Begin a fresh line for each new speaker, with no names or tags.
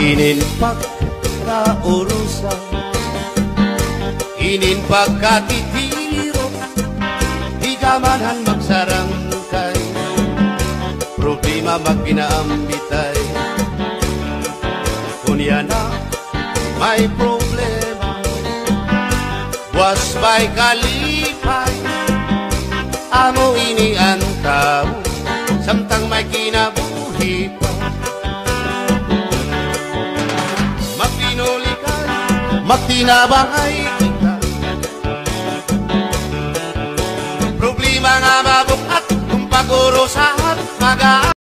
Ininpak na urusan, ininpak katitiro, di gamanan magsarangkay, problema magpinaambitay. Kunya na may problema, was by kalipay, amo ini ang tao, samtang may kinabuhi pa. Magpinuli ka, magtinabangay kita, problema nga mabukat kung pag-urusahan mag